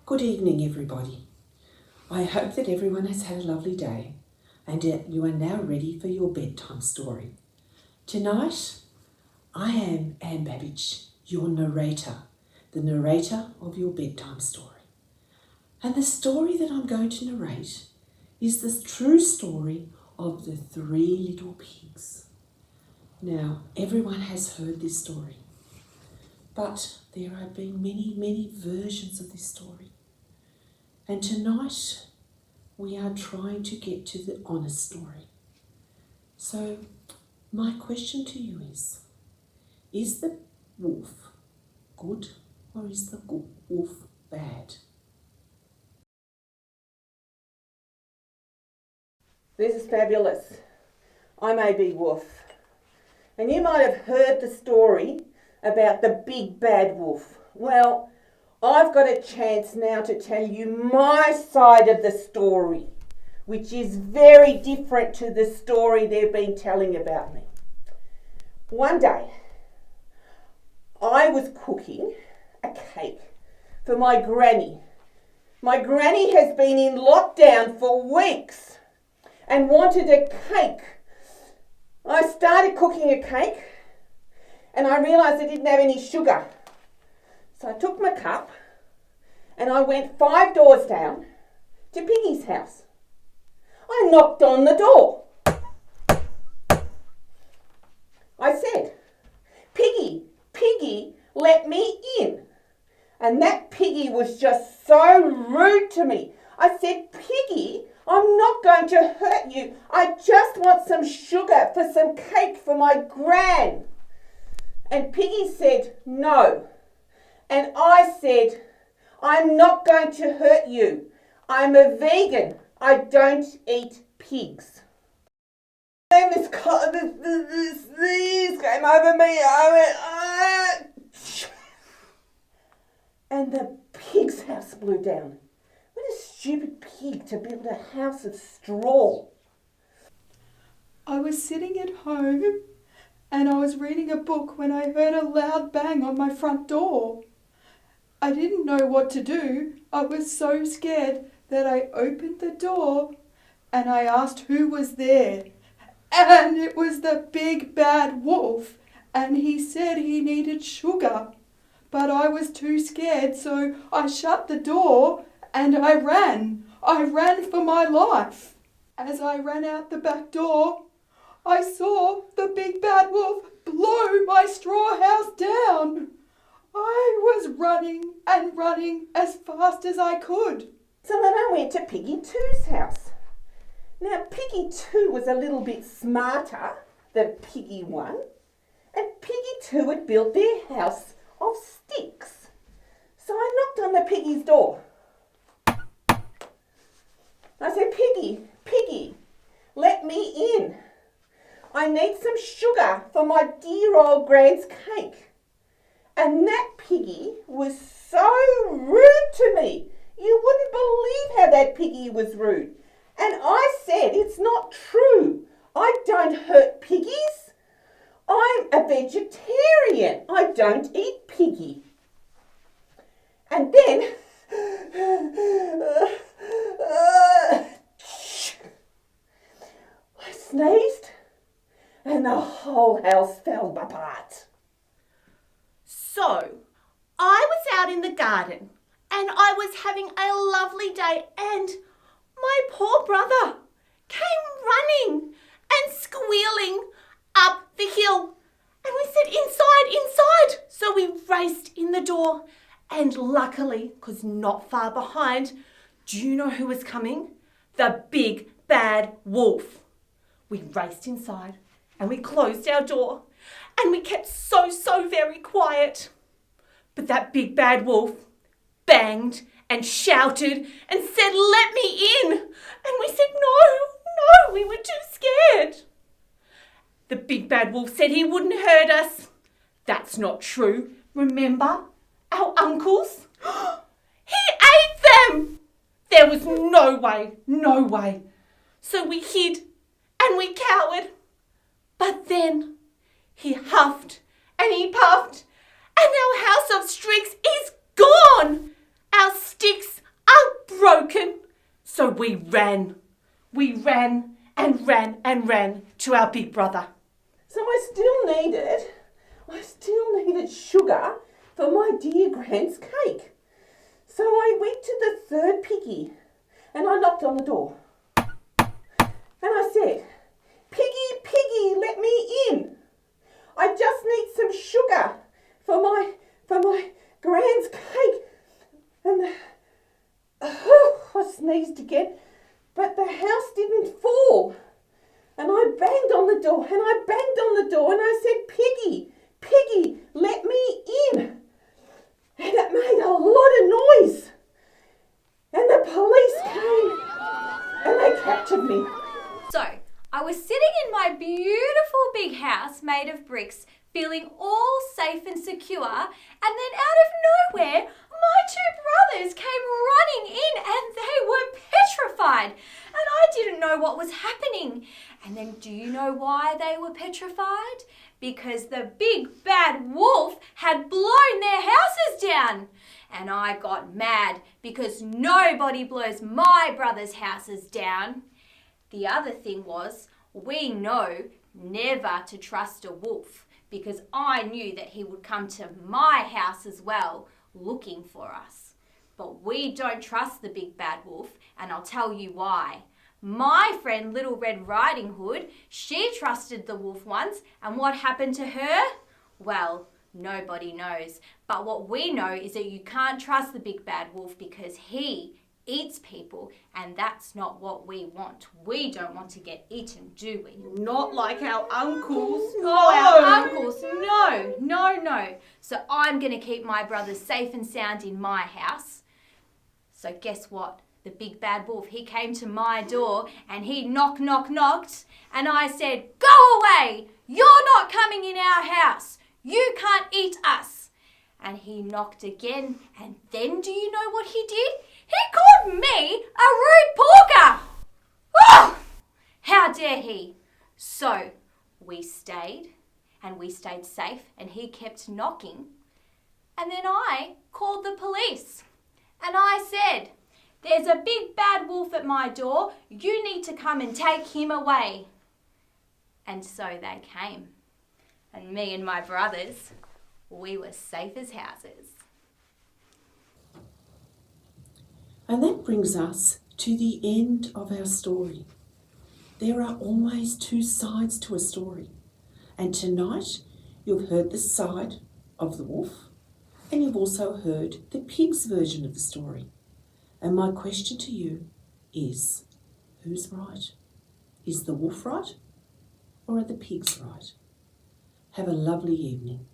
Good evening, everybody. I hope that everyone has had a lovely day and you are now ready for your bedtime story. Tonight, I am Anne Babbage, your narrator, the narrator of your bedtime story. And the story that I'm going to narrate is the true story of the three little pigs. Now, everyone has heard this story, but there have been many versions of this story. And tonight, we are trying to get to the honest story. So, my question to you is the wolf good or is the wolf bad? This is fabulous. I'm A.B. Wolf. And you might have heard the story about the big bad wolf. Well, I've got a chance now to tell you my side of the story, which is very different to the story they've been telling about me. One day, I was cooking a cake for my granny. My granny has been in lockdown for weeks and wanted a cake. I started cooking a cake and I realised I didn't have any sugar. So I took my cup and I went 5 doors down to Piggy's house. I knocked on the door. I said, Piggy, let me in. And that Piggy was just so rude to me. I said, Piggy, I'm not going to hurt you. I just want some sugar for some cake for my gran. And Piggy said, no. And I said, I'm not going to hurt you. I'm a vegan. I don't eat pigs. And this sneeze came over me. I went, and the pig's house blew down. What a stupid pig to build a house of straw. I was sitting at home and I was reading a book when I heard a loud bang on my front door. I didn't know what to do. I was so scared that I opened the door and I asked who was there. And it was the big bad wolf, and he said he needed sugar. But I was too scared, so I shut the door and I ran. I ran for my life. As I ran out the back door, I saw the big bad wolf blow my straw house down. I was running and running as fast as I could. So then I went to Piggy 2's house. Now Piggy 2 was a little bit smarter than Piggy 1, and Piggy 2 had built their house of sticks. So I knocked on the Piggy's door. I said, Piggy, let me in. I need some sugar for my dear old Gran's cake. And that Piggy was so rude to me. You wouldn't believe how that Piggy was rude. And I said, it's not true. I don't hurt piggies. I'm a vegetarian. I don't eat piggy. And then I sneezed and the whole house fell apart. So, I was out in the garden and I was having a lovely day and my poor brother came running and squealing up the hill. And we said, inside. So we raced in the door. And luckily, because not far behind, do you know who was coming? The big bad wolf. We raced inside and we closed our door. And we kept so very quiet. But that big bad wolf banged and shouted and said, let me in. And we said, no, we were too scared. The big bad wolf said he wouldn't hurt us. That's not true. Remember our uncles? He ate them. There was no way. So we hid and we cowered. But then he huffed and he puffed and our house of sticks is gone. Our sticks broken. So we ran. We ran and ran and ran to our big brother. So I still needed sugar for my dear Grand's cake. So I went to the third piggy and I knocked on the door. And I said, "Piggy, piggy, let me in. I just need some sugar for my Grand's cake." And I sneezed again, but the house didn't fall. And I banged on the door and I banged on the door and I said, "Piggy, piggy, let me in." And it made a lot of noise. And the police came and they captured me. So, I was sitting in my beautiful big house made of bricks, feeling all safe and secure, and then out of nowhere, my two brothers came running in and they were petrified. And I didn't know what was happening. And then do you know why they were petrified? Because the big bad wolf had blown their houses down. And I got mad because nobody blows my brothers' houses down. The other thing was, we know never to trust a wolf because I knew that he would come to my house as well looking for us. But we don't trust the big bad wolf, and I'll tell you why. My friend Little Red Riding Hood, she trusted the wolf once, and what happened to her? Well, nobody knows. But what we know is that you can't trust the big bad wolf because he eats people, and that's not what we want. We don't want to get eaten, do we? Not like our uncles. Our uncles, no. So I'm going to keep my brothers safe and sound in my house. So guess what? The big bad wolf, he came to my door and he knocked, and I said, "Go away! You're not coming in our house. You can't eat us." And he knocked again, and then do you know what he did? He called me a rude porker. Oh, how dare he? So we stayed, and we stayed safe, and he kept knocking. And then I called the police, and I said, "There's a big bad wolf at my door. You need to come and take him away." And so they came. And me and my brothers, we were safe as houses. And that brings us to the end of our story. There are always two sides to a story. And tonight you've heard the side of the wolf and you've also heard the pig's version of the story. And my question to you is, who's right? Is the wolf right or are the pigs right? Have a lovely evening.